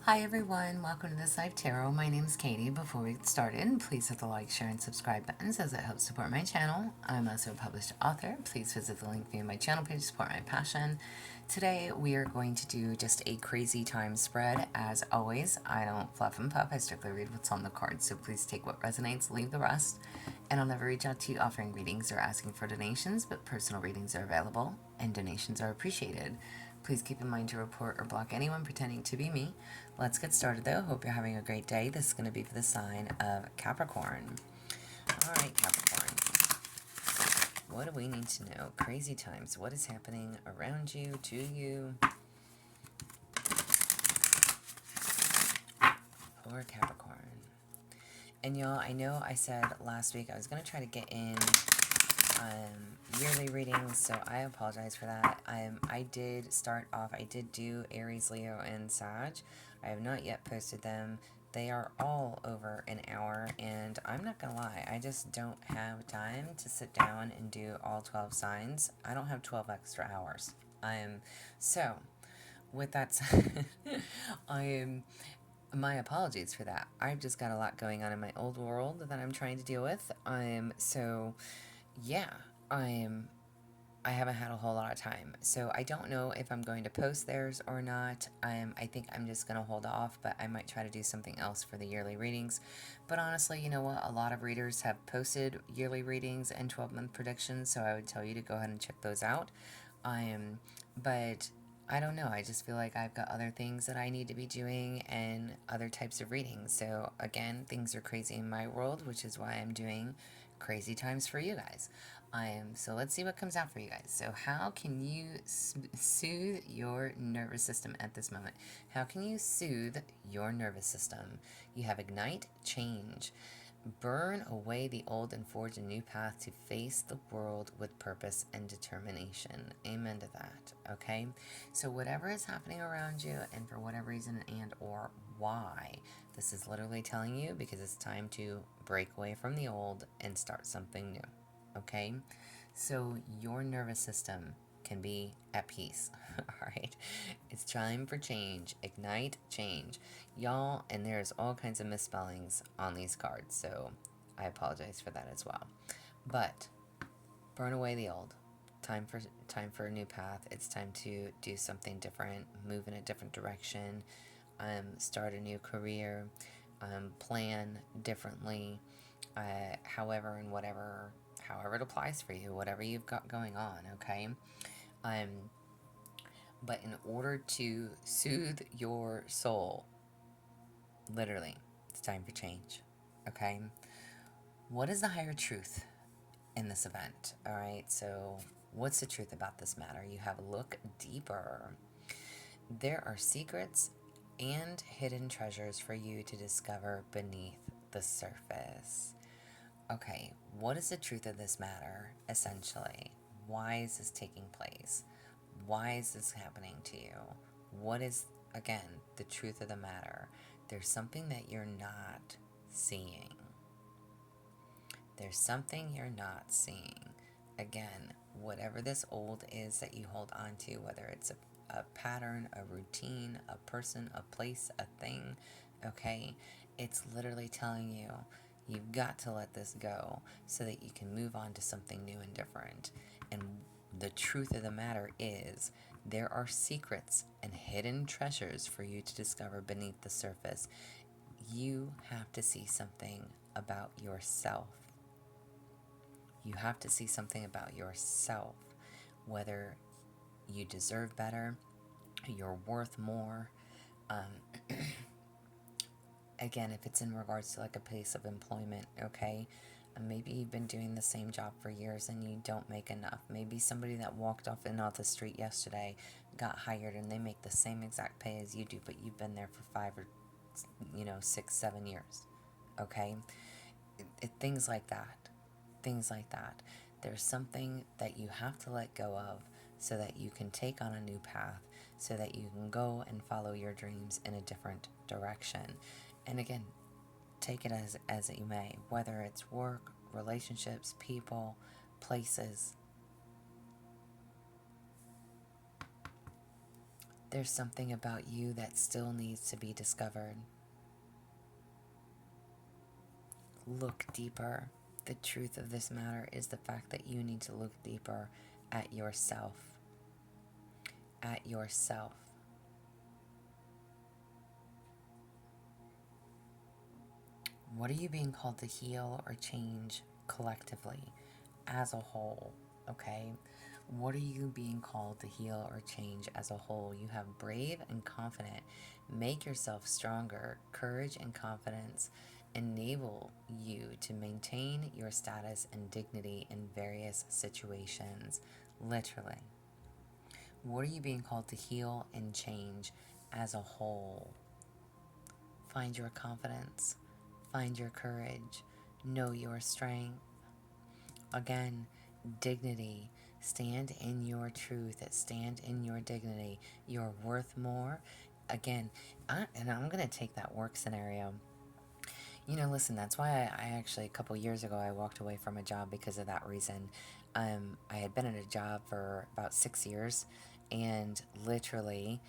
Hi everyone, welcome to This Life Tarot. My name is Katie. Before we get started, please hit the like, share, and subscribe buttons as it helps support my channel. I'm also a published author. Please visit the link via my channel page to support my passion. Today we are going to do just a crazy time spread. As always, I don't fluff and puff. I strictly read what's on the card, so please take what resonates, leave the rest. And I'll never reach out to you offering readings or asking for donations, but personal readings are available and donations are appreciated. Please keep in mind to report or block anyone pretending to be me. Let's get started though. Hope you're having a great day. This is going to be for the sign of Capricorn. Alright, Capricorn. What do we need to know? Crazy times. What is happening around you, to you? For Capricorn. And y'all, I know I said last week I was going to try to get in yearly readings, so I apologize for that. I did start off, I did do Aries, Leo, and Sag. I have not yet posted them. They are all over an hour, and I'm not gonna lie, I just don't have time to sit down and do all 12 signs. I don't have 12 extra hours. So, with that said, my apologies for that. I've just got a lot going on in my old world that I'm trying to deal with. Yeah, I haven't had a whole lot of time, so I don't know if I'm going to post theirs or not. I think I'm just going to hold off, but I might try to do something else for the yearly readings. But honestly, you know what? A lot of readers have posted yearly readings and 12-month predictions, so I would tell you to go ahead and check those out. But I don't know. I just feel like I've got other things that I need to be doing and other types of readings. So again, things are crazy in my world, which is why I'm doing crazy times for you guys. So let's see what comes out for you guys. So how can you soothe your nervous system at this moment? How can you soothe your nervous system? You have ignite, change. Burn away the old and forge a new path to face the world with purpose and determination. Amen to that, okay? So whatever is happening around you, and for whatever reason and or why, this is literally telling you because it's time to break away from the old and start something new, okay? So your nervous system can be at peace. All right, it's time for change. Ignite, change, y'all. And there's all kinds of misspellings on these cards, so I apologize for that as well. But burn away the old. Time for a new path. It's time to do something different, move in a different direction, start a new career, plan differently, however and whatever, however it applies for you, whatever you've got going on, okay? But in order to soothe your soul, literally, it's time for change, okay? What is the higher truth in this event, all right? So what's the truth about this matter? You have a look deeper. There are secrets and hidden treasures for you to discover beneath the surface. Okay, what is the truth of this matter, essentially? Why is this taking place? Why is this happening to you? What is, again, the truth of the matter? There's something that you're not seeing. There's something you're not seeing. Again, whatever this old is that you hold on to, whether it's a pattern, a routine, a person, a place, a thing, okay? It's literally telling you, you've got to let this go so that you can move on to something new and different. And the truth of the matter is, there are secrets and hidden treasures for you to discover beneath the surface. You have to see something about yourself. You have to see something about yourself, whether you deserve better, you're worth more. Again, if it's in regards to like a place of employment, okay? Maybe you've been doing the same job for years and you don't make enough. Maybe somebody that walked off the street yesterday got hired and they make the same exact pay as you do, but you've been there for 5 or 6, 7 years, okay? Things like that. Things like that. There's something that you have to let go of so that you can take on a new path, so that you can go and follow your dreams in a different direction. And again, take it as you may, whether it's work, relationships, people, places. There's something about you that still needs to be discovered. Look deeper. The truth of this matter is the fact that you need to look deeper at yourself. At yourself. What are you being called to heal or change collectively as a whole? Okay? What are you being called to heal or change as a whole? You have brave and confident. Make yourself stronger. Courage and confidence enable you to maintain your status and dignity in various situations. Literally. What are you being called to heal and change as a whole? Find your confidence. Find your courage. Know your strength. Again, dignity. Stand in your truth. Stand in your dignity. You're worth more. Again, and I'm going to take that work scenario. Listen, that's why I actually, a couple years ago, I walked away from a job because of that reason. I had been at a job for about 6 years, and literally,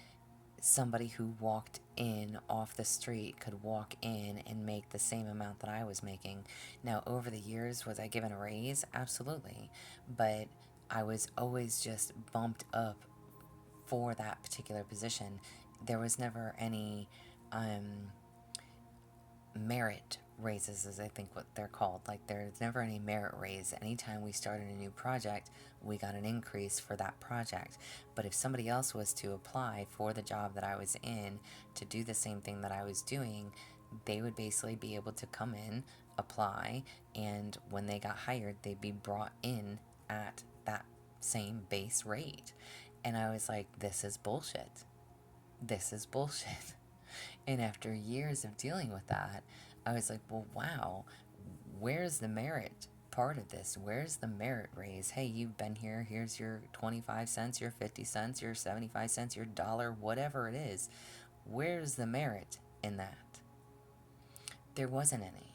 somebody who walked in off the street could walk in and make the same amount that I was making. Now, over the years, was I given a raise? Absolutely. But I was always just bumped up for that particular position. There was never any merit raises, is I think what they're called. Like, there's never any merit raise. Anytime we started a new project, we got an increase for that project. But if somebody else was to apply for the job that I was in to do the same thing that I was doing, they would basically be able to come in, apply, and when they got hired, they'd be brought in at that same base rate. And I was like, this is bullshit. This is bullshit. And after years of dealing with that, I was like, well, wow, where's the merit part of this? Where's the merit raise? Hey, you've been here. Here's your 25 cents, your 50 cents, your 75 cents, your dollar, whatever it is. Where's the merit in that? There wasn't any.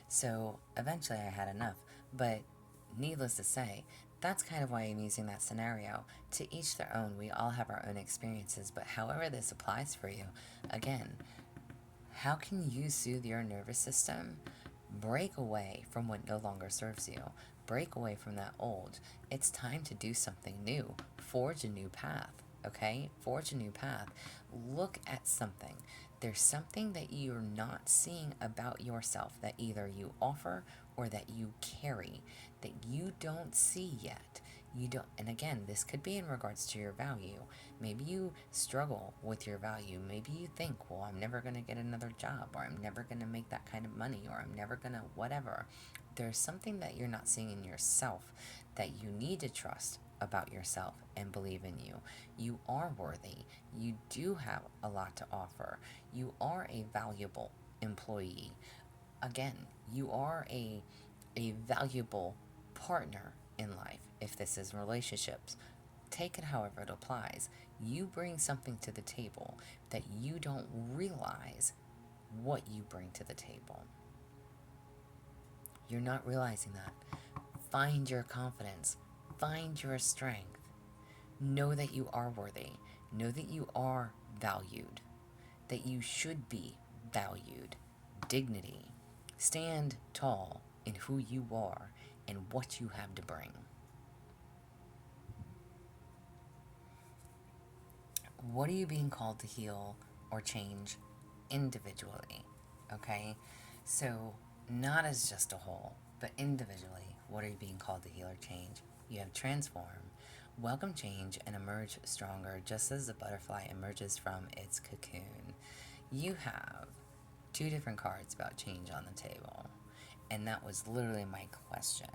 So eventually I had enough. But needless to say, that's kind of why I'm using that scenario. To each their own. We all have our own experiences, but however this applies for you, again, how can you soothe your nervous system? Break away from what no longer serves you. Break away from that old. It's time to do something new. Forge a new path, okay? Forge a new path. Look at something. There's something that you're not seeing about yourself that either you offer or that you carry that you don't see yet. You don't, and again, this could be in regards to your value. Maybe you struggle with your value. Maybe you think, well, I'm never going to get another job, or I'm never going to make that kind of money, or I'm never going to whatever. There's something that you're not seeing in yourself that you need to trust about yourself and believe in you. You are worthy. You do have a lot to offer. You are a valuable employee. Again, you are a valuable partner in life. If this is relationships, take it however it applies. You bring something to the table that you don't realize what you bring to the table. You're not realizing that. Find your confidence. Find your strength. Know that you are worthy. Know that you are valued. That you should be valued. Dignity. Stand tall in who you are and what you have to bring. What are you being called to heal or change individually? Okay? So, not as just a whole, but individually, what are you being called to heal or change? You have transform, welcome change, and emerge stronger, just as the butterfly emerges from its cocoon. You have two different cards about change on the table, and that was literally my question.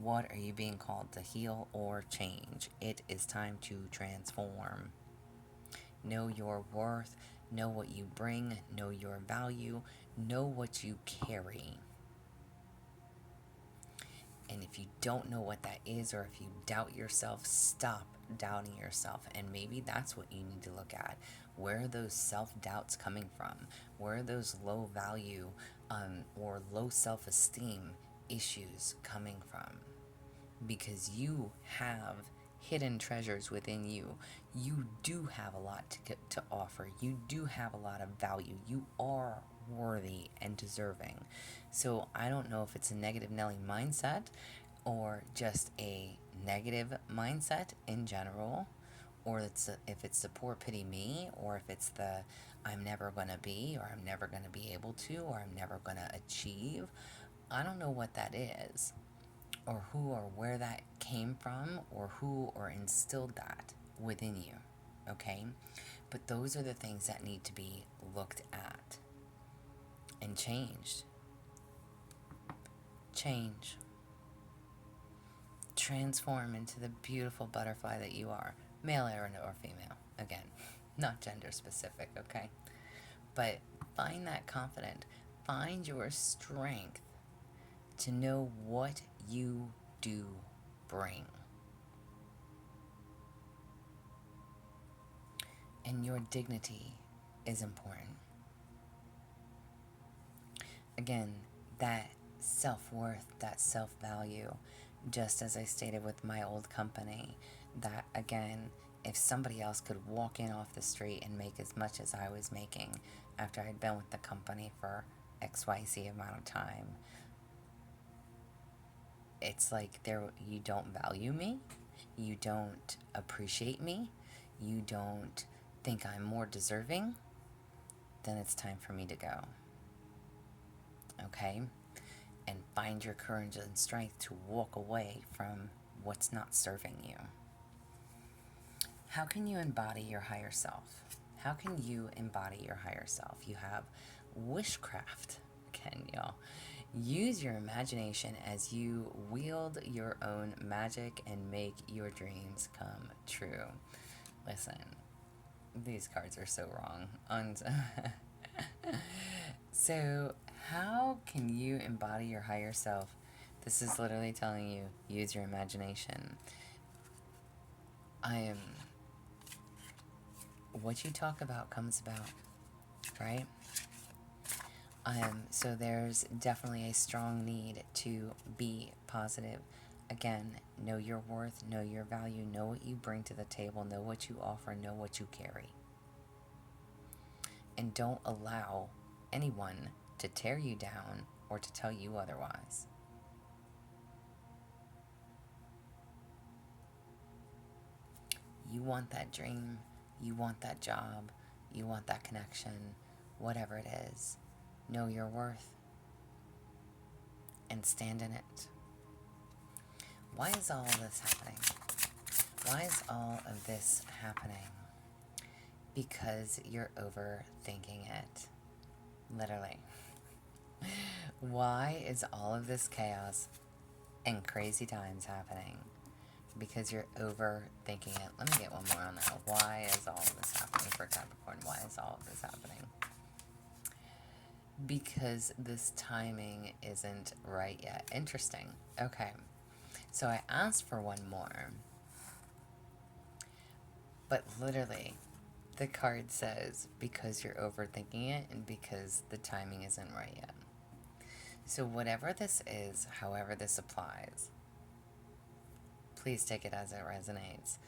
What are you being called to heal or change? It is time to transform. Know your worth, know what you bring, know your value, know what you carry. And if you don't know what that is, or if you doubt yourself, stop doubting yourself. And maybe that's what you need to look at. Where are those self-doubts coming from? Where are those low value or low self-esteem issues coming from? Because you have hidden treasures within you. You do have a lot to offer. You do have a lot of value. You are worthy and deserving. So I don't know if it's a negative Nelly mindset or just a negative mindset in general, or if it's the poor pity me, or if it's the I'm never going to be, or I'm never going to be able to, or I'm never going to achieve. I don't know what that is, or who or where that came from, or who or instilled that within you, okay? But those are the things that need to be looked at and changed. Change. Transform into the beautiful butterfly that you are, male or female. Again, not gender specific, okay? But find that confidence. Find your strength to know what you do bring. And your dignity is important. Again, that self-worth, that self-value, just as I stated with my old company, that again, if somebody else could walk in off the street and make as much as I was making after I'd been with the company for XYZ amount of time, it's like you don't value me, you don't appreciate me, you don't think I'm more deserving, then it's time for me to go. Okay? And find your courage and strength to walk away from what's not serving you. How can you embody your higher self? How can you embody your higher self? You have wishcraft. Again, y'all. Use your imagination as you wield your own magic and make your dreams come true. Listen, these cards are so wrong. So, how can you embody your higher self? This is literally telling you, use your imagination. What you talk about comes about, right? So there's definitely a strong need to be positive. Again, know your worth, know your value, know what you bring to the table, know what you offer, know what you carry. And don't allow anyone to tear you down or to tell you otherwise. You want that dream, you want that job, you want that connection, whatever it is. Know your worth and stand in it. Why is all of this happening? Why is all of this happening? Because you're overthinking it. Literally. Why is all of this chaos and crazy times happening? Because you're overthinking it. Let me get one more on that. Why is all of this happening for Capricorn? Why is all of this happening? Because this timing isn't right yet. Interesting. Okay. So I asked for one more. But literally, the card says because you're overthinking it and because the timing isn't right yet. So whatever this is, however this applies, please take it as it resonates.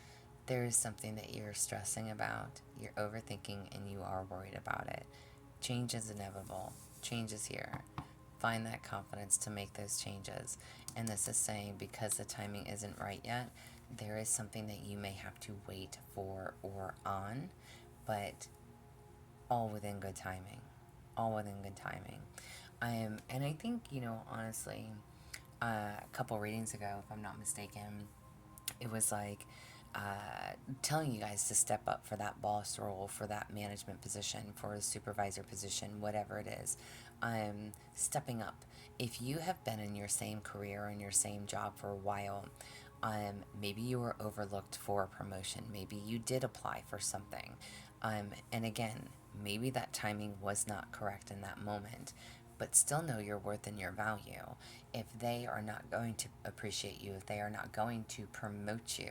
There is something that you're stressing about, you're overthinking, and you are worried about it. Change is inevitable. Change is here. Find that confidence to make those changes. And this is saying because the timing isn't right yet, there is something that you may have to wait for or on, but all within good timing. All within good timing. And I think, honestly, a couple readings ago, if I'm not mistaken, it was like telling you guys to step up for that boss role, for that management position, for a supervisor position, whatever it is. Stepping up. If you have been in your same career or in your same job for a while, maybe you were overlooked for a promotion. Maybe you did apply for something. And again, maybe that timing was not correct in that moment, but still know your worth and your value. If they are not going to appreciate you, if they are not going to promote you,